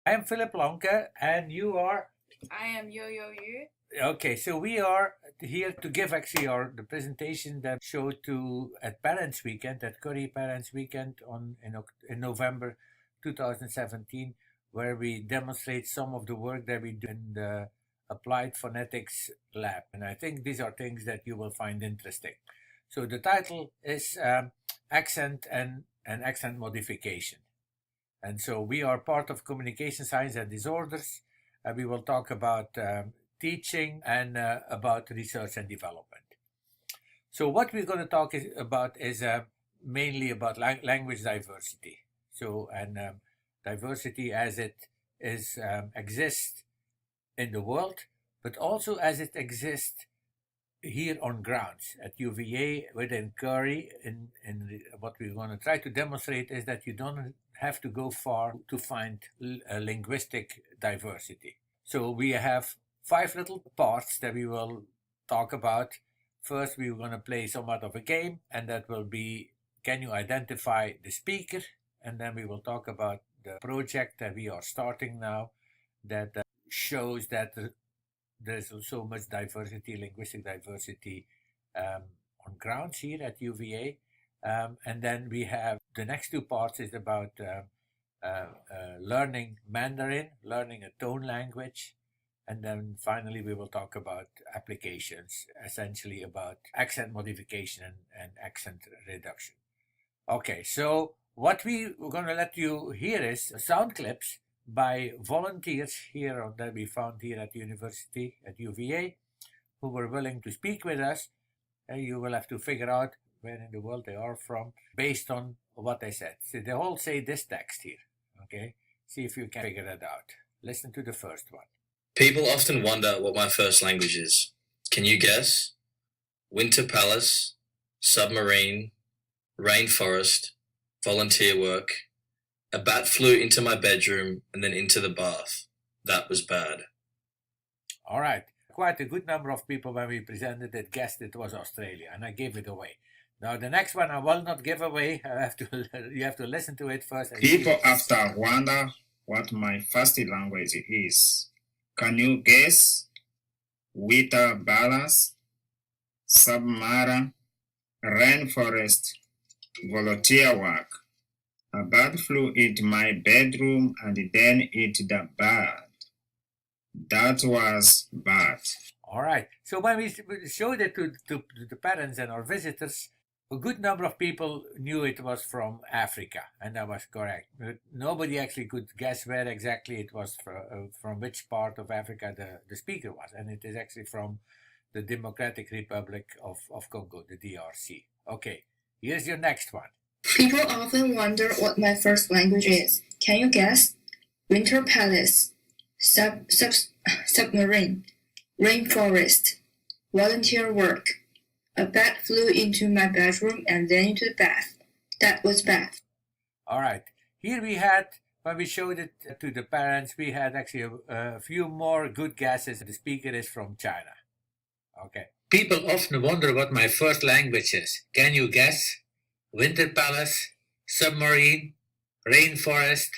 I'm Philip Lonke, and you are. I am Yo-Yo Yu. Okay, so we are here to give actually the presentation that showed to at Parents Weekend, at Curry Parents Weekend in November 2017, where we demonstrate some of the work that we do in the Applied Phonetics Lab. And I think these are things that you will find interesting. So the title is Accent and Accent Modification. And so we are part of Communication Science and Disorders. We will talk about teaching and about research and development. So what we're going to talk about is mainly about language diversity. So diversity as it is exists in the world, but also as it exists here on grounds at UVA within Curry. What we're going to try to demonstrate is that you don't have to go far to find linguistic diversity. So we have 5 little parts that we will talk about. First, we're going to play somewhat of a game, and that will be, can you identify the speaker? And then we will talk about the project that we are starting now that shows that there's so much diversity, linguistic diversity on grounds here at UVA. And then we have the next 2 parts is about learning Mandarin, learning a tone language. And then finally, we will talk about applications, essentially about accent modification and accent reduction. Okay, so what we're going to let you hear is sound clips by volunteers here that we found here at the university at UVA who were willing to speak with us. You will have to figure out where in the world they are from based on what they said. So they all say this text here. Okay, see if you can figure it out. Listen to the first one. People often wonder what my first language is. Can you guess? Winter palace, submarine, rainforest, volunteer work. A bat flew into my bedroom and then into the bath. That was bad. All right. Quite a good number of people when we presented it guessed it was Australia, and I gave it away. Now the next one I will not give away. You have to listen to it first. People often wonder what my first language is. Can you guess? Winter balance, submarine, rainforest, volunteer work. A bird flew into my bedroom and then into the bed. That was bad. All right. So when we showed it to the parents and our visitors, a good number of people knew it was from Africa, and that was correct. But nobody actually could guess where exactly it was from which part of Africa the speaker was. And it is actually from the Democratic Republic of Congo, the DRC. Okay, here's your next one. People often wonder what my first language is. Can you guess? Winter palace, submarine, rainforest, volunteer work. A bat flew into my bedroom and then into the bath. That was bad. All right. Here we had, when we showed it to the parents, we had actually a few more good guesses. The speaker is from China. Okay. People often wonder what my first language is. Can you guess? Winter palace, submarine, rainforest,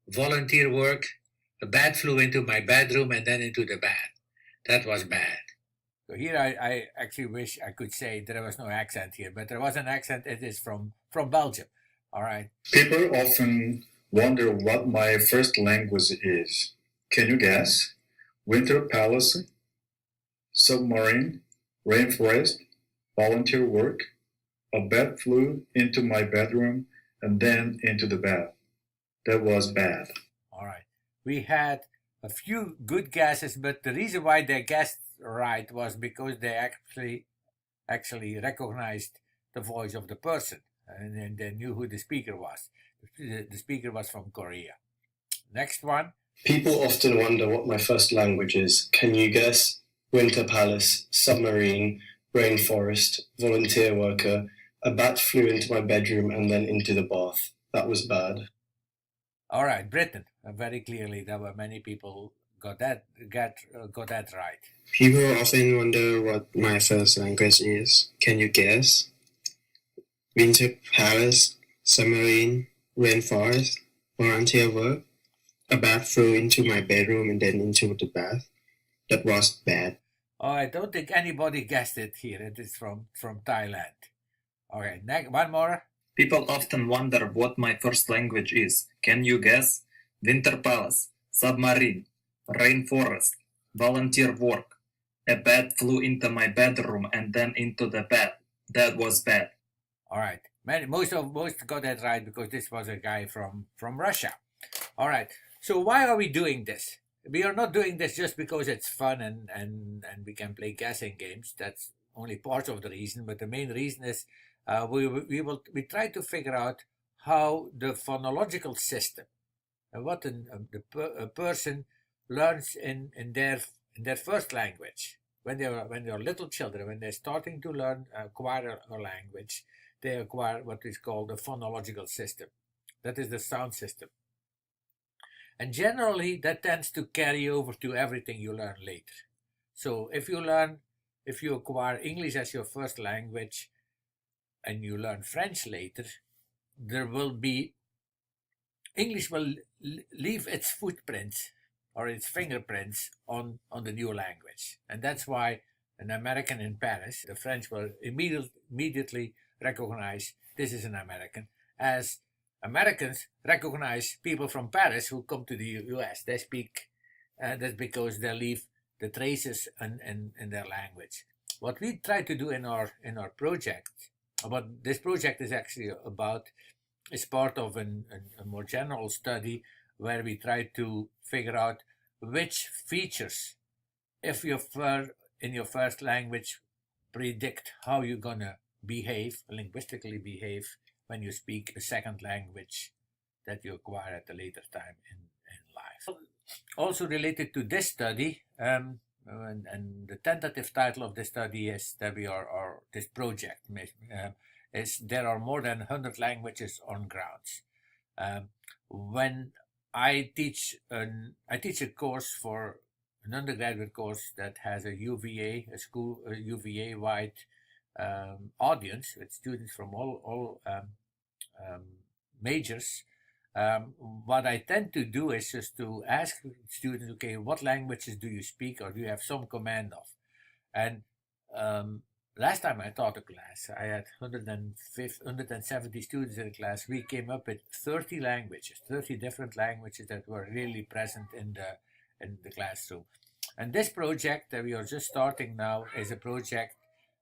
volunteer work. A bat flew into my bedroom and then into the bath. That was bad. So here I actually wish I could say there was no accent here, but there was an accent. It is from Belgium. All right. People often wonder what my first language is. Can you guess? Winter palace, submarine, rainforest, volunteer work. A bat flew into my bedroom and then into the bath. That was bad. All right. We had a few good guesses, but the reason why they guessed right was because they actually recognized the voice of the person, and they knew who the speaker was. The speaker was from Korea. Next one. People often wonder what my first language is. Can you guess? Winter palace, submarine, rainforest, volunteer worker. A bat flew into my bedroom and then into the bath. That was bad. All right, Britain. Very clearly, there were many people got that right. People often wonder what my first language is. Can you guess? Winter palace, submarine, rainforest, volunteer work. A bat flew into my bedroom and then into the bath. That was bad. Oh, I don't think anybody guessed it here. It is from Thailand. Okay, next one more. People often wonder what my first language is. Can you guess? Winter palace, submarine, rainforest, volunteer work. A bat flew into my bedroom and then into the bath. That was bad. All right, most got that right because this was a guy from Russia. All right, so why are we doing this? We are not doing this just because it's fun and we can play guessing games. That's only part of the reason, but the main reason is we try to figure out how the phonological system and what a person learns in their first language when they are little children, when they're starting to learn acquire a language. They acquire what is called the phonological system. That is the sound system. And generally, that tends to carry over to everything you learn later. So if you acquire English as your first language and you learn French later, English will leave its footprints or its fingerprints on the new language. And that's why an American in Paris, the French will immediately recognize this is an American, as Americans recognize people from Paris who come to the US. They speak, that's because they leave the traces in their language. What we try to do in our project, what this project is actually about, is part of a more general study where we try to figure out which features, if in your first language, predict how you're gonna linguistically behave when you speak a second language that you acquire at a later time in life. Also related to this study, and the tentative title of this study is that this project is there are more than 100 languages on grounds. When I teach a course for an undergraduate course that has a UVA, a UVA wide audience with students from all majors. What I tend to do is just to ask students, okay, what languages do you speak or do you have some command of? And last time I taught a class, I had 170 students in the class. We came up with 30 different languages that were really present in the classroom. And this project that we are just starting now is a project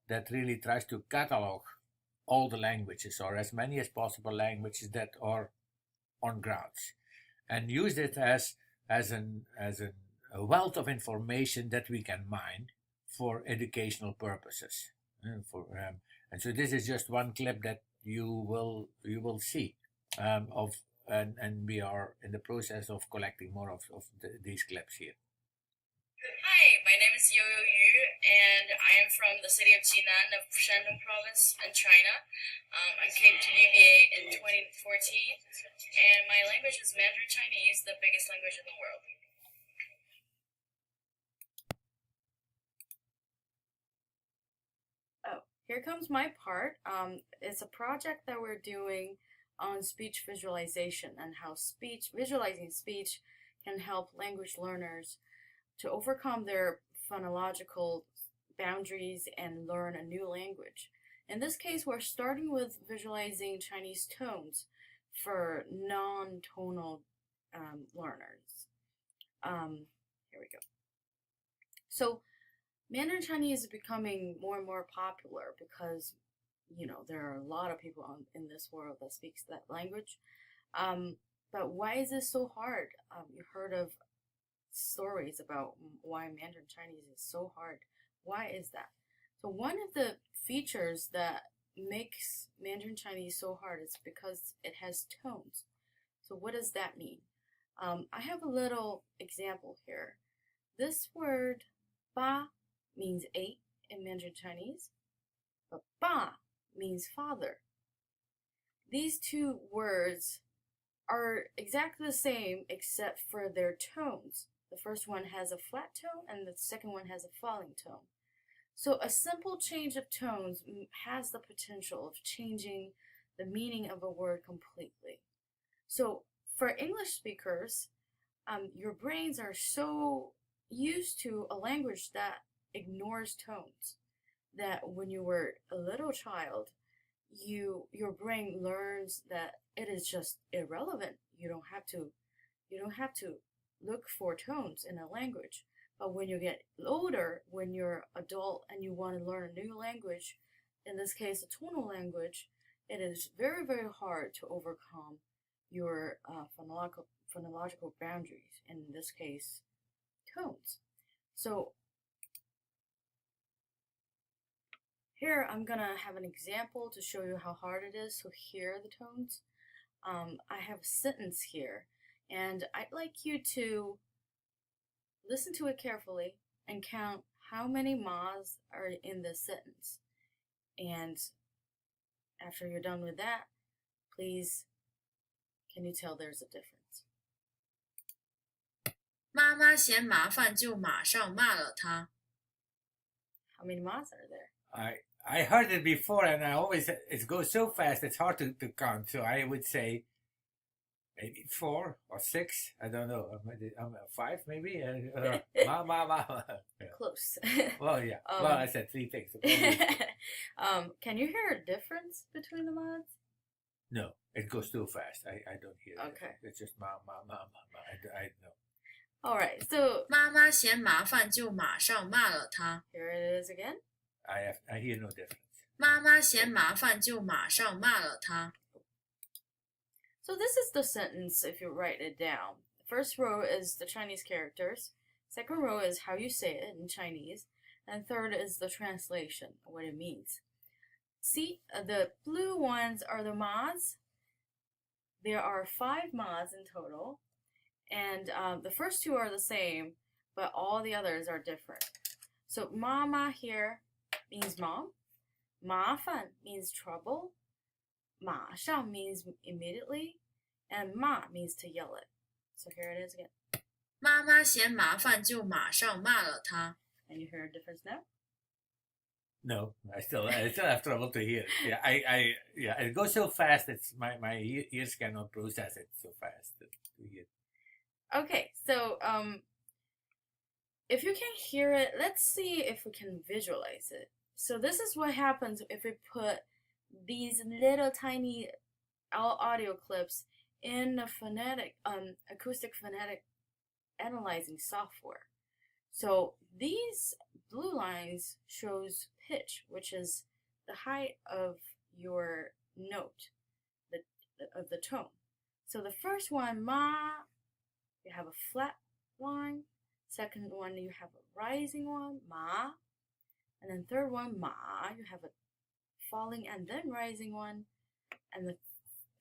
that really tries to catalog all the languages, or as many as possible languages that are on grounds, and use it as a wealth of information that we can mine for educational purposes. And so this is just one clip that you will see and we are in the process of collecting more of these clips here. Hi, my name is Yo-Yo Yu, and I am from the city of Jinan of Shandong province in China. I came to UVA in 2014, and my language is Mandarin Chinese, the biggest language in the world. Oh, here comes my part. It's a project that we're doing on speech visualization and how visualizing speech can help language learners to overcome their phonological boundaries and learn a new language. In this case, we're starting with visualizing Chinese tones for non-tonal learners. Here we go. So Mandarin Chinese is becoming more and more popular because, there are a lot of people in this world that speaks that language. But why is this so hard? You heard of stories about why Mandarin Chinese is so hard. Why is that? So one of the features that makes Mandarin Chinese so hard is because it has tones. So what does that mean? I have a little example here. This word ba means 8 in Mandarin Chinese, but ba means father. These two words are exactly the same except for their tones. The first one has a flat tone and the second one has a falling tone. So a simple change of tones has the potential of changing the meaning of a word completely. So for English speakers, your brains are so used to a language that ignores tones that when you were a little child, your brain learns that it is just irrelevant. You don't have to look for tones in a language. But when you get older, when you're adult and you want to learn a new language, in this case a tonal language, it is very, very hard to overcome your phonological boundaries, in this case tones. So here I'm gonna have an example to show you how hard it is to hear the tones. I have a sentence here, and I'd like you to listen to it carefully and count how many ma's are in this sentence. And after you're done with that, please, can you tell there's a difference? 妈妈嫌麻烦就马上骂了他。 How many ma's are there? I heard it before, and it goes so fast it's hard to count. So I would say maybe 4 or 6. I don't know. 5 maybe. Ma. Close. Well, yeah. Well, I said 3 things. Can you hear a difference between the ma's? No, it goes too fast. I don't hear it. Okay. It's just ma. I know. All right. So 妈妈嫌麻烦就马上骂了他。 here it is again. I hear no difference. 妈妈嫌麻烦就马上骂了他。 So this is the sentence if you write it down. The first row is the Chinese characters. Second row is how you say it in Chinese. And third is the translation, what it means. See, the blue ones are the ma's. There are 5 ma's in total. And the first 2 are the same, but all the others are different. So mama here means mom. 麻烦 means trouble. 马上 means immediately. And 骂 means to yell at. So here it is again. 妈妈嫌麻烦就马上骂了他。 And you hear a difference now? No, I still have trouble to hear it. Yeah, it goes so fast. It's my ears cannot process it so fast to hear. Okay, so if you can hear it, let's see if we can visualize it. So this is what happens if we put these little tiny audio clips in a acoustic phonetic analyzing software. So these blue lines shows pitch, which is the height of your note, of the tone. So the first one, ma, you have a flat line. Second one, you have a rising one, ma. And then third one, ma, you have a falling and then rising one. And the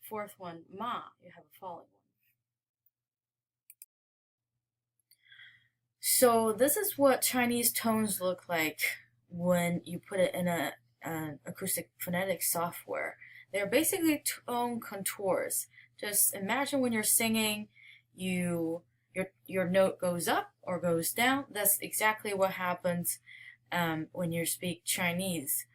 fourth one, ma, you have a falling one. So this is what Chinese tones look like when you put it in an acoustic phonetic software. They're basically tone contours. Just imagine when you're singing, your note goes up or goes down. That's exactly what happens when you speak Chinese,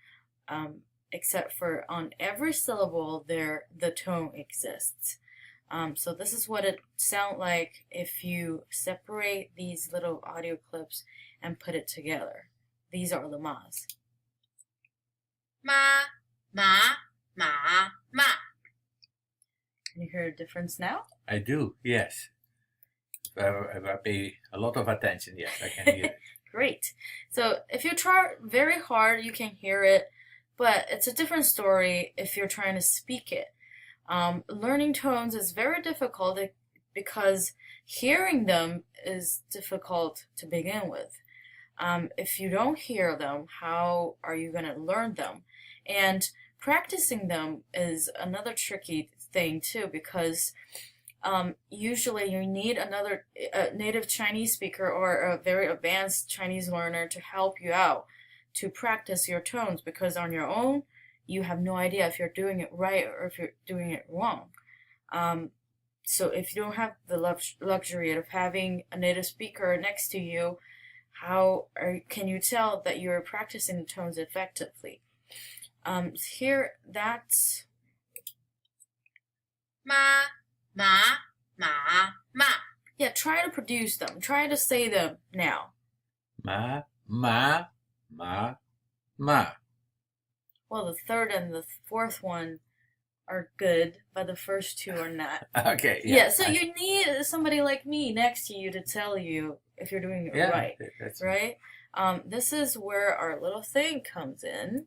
except for on every syllable the tone exists. So this is what it sounds like if you separate these little audio clips and put it together. These are the ma's. Ma, ma, ma, ma. Can you hear a difference now? I do, yes. If I pay a lot of attention, yes, I can hear it. Great. So if you try very hard, you can hear it, but it's a different story if you're trying to speak it. Learning tones is very difficult because hearing them is difficult to begin with. If you don't hear them, how are you going to learn them? And practicing them is another tricky thing too, because usually you need another native Chinese speaker or a very advanced Chinese learner to help you out to practice your tones, because on your own, you have no idea if you're doing it right or if you're doing it wrong. So if you don't have the luxury of having a native speaker next to you, can you tell that you're practicing the tones effectively? Here, that's Ma, ma, ma, ma. Yeah, try to produce them. Try to say them now. Ma, ma, ma, ma. Well, the third and the fourth one are good, but the first two are not. Okay. Yeah, so you need somebody like me next to you to tell you if you're doing it right. That's right? This is where our little thing comes in.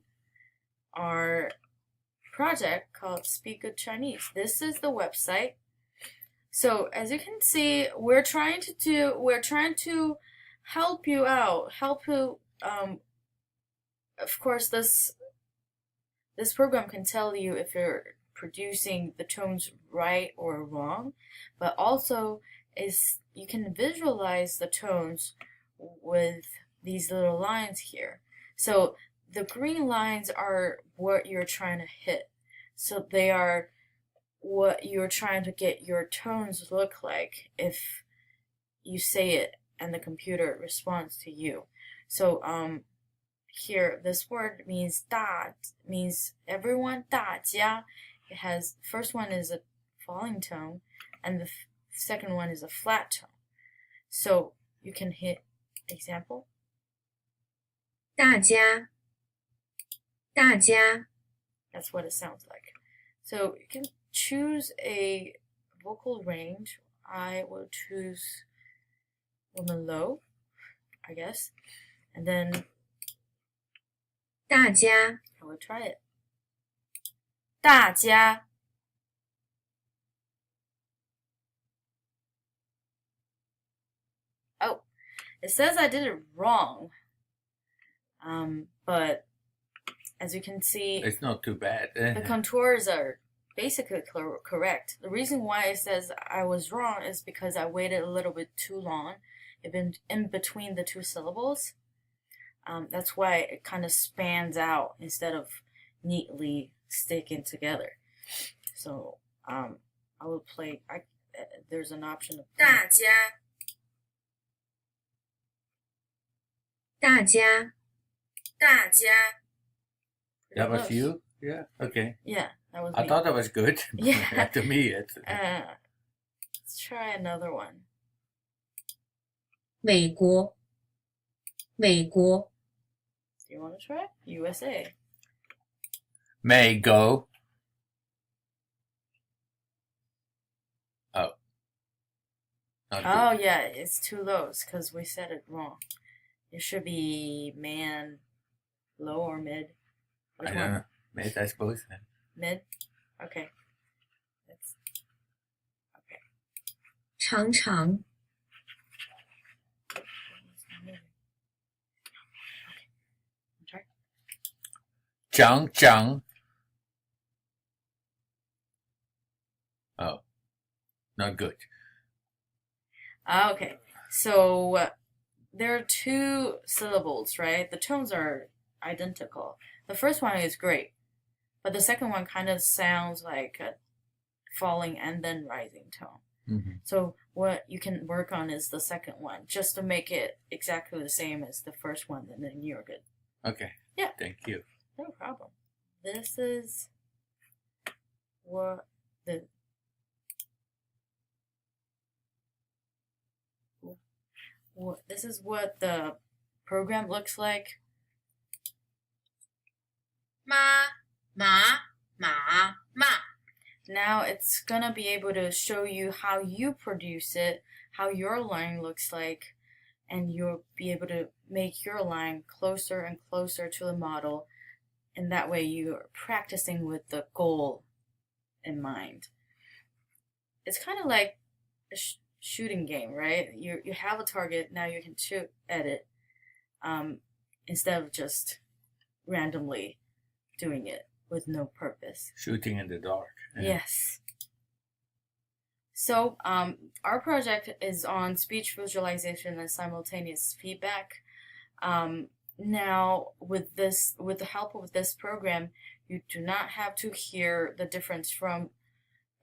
Our project called Speak Good Chinese. This is the website. So as you can see, we're trying to help you out, help you. Of course, this program can tell you if you're producing the tones right or wrong, but also is you can visualize the tones with these little lines here. So the green lines are what you're trying to hit. So they are what you're trying to get your tones look like if you say it and the computer responds to you. So here this word means 大 means everyone, 大家. It has first one is a falling tone and the second one is a flat tone. So you can hit example. 大家，大家， That's what it sounds like. So you can choose a vocal range. I will choose woman low, I guess. And then 大家， I will try it. 大家 Oh, it says I did it wrong. But as you can see, it's not too bad. the contours are basically correct. The reason why it says I was wrong is because I waited a little bit too long in between the two syllables. That's why it kind of spans out instead of neatly sticking together. So I will play. There's an option of 大家，大家，大家。 That was you? Yeah. Okay. Yeah, that was I me. thought that was good. Yeah. To me, it's. Let's try another one. 美国，美国， Do you want to try? USA. May go. Oh. Not Oh good. yeah, it's two lows because we said it wrong. It should be man, low or mid. Which I one? don't know. Mid, I suppose. Mid. Okay. That's okay. 长长， Okay. Zhang, Zhang. Oh. Not good. Okay. So there are two syllables, right? The tones are identical. The first one is great, but the second one kind of sounds like a falling and then rising tone. Mm-hmm. So what you can work on is the second one, just to make it exactly the same as the first one, and then you're good. Okay. Yeah. Thank you. No problem. This is what the this is what the program looks like. 妈，马，马，马。 Now it's gonna be able to show you how you produce it, how your line looks like, and you'll be able to make your line closer and closer to the model, and that way you're practicing with the goal in mind. It's kind of like a shooting game, right? You have a target, now you can shoot at it, instead of just randomly doing it with no purpose. Shooting in the dark. Yes. So our project is on speech visualization and simultaneous feedback. Now with the help of this program, you do not have to hear the difference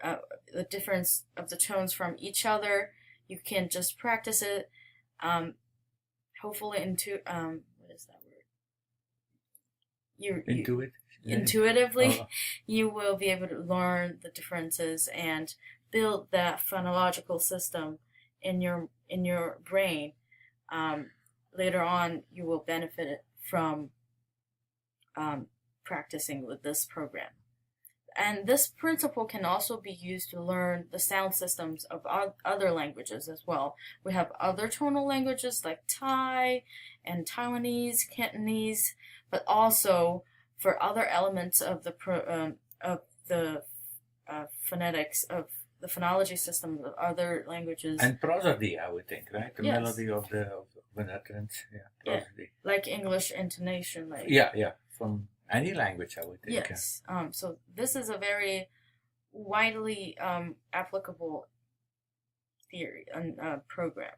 of the tones from each other. You can just practice it. Hopefully what is that word? Intuitively, you will be able to learn the differences and build that phonological system in your brain, later on you will benefit from practicing with this program. And this principle can also be used to learn the sound systems of other languages as well. We have other tonal languages like Thai and Taiwanese, Cantonese, but also for other elements of the phonetics of the phonology system of other languages. And prosody, I would think, right? The Yes. melody of the utterance. Yeah, prosody. Like English intonation, like Yeah. From any language, I would think. yes. So this is a very widely applicable theory and program.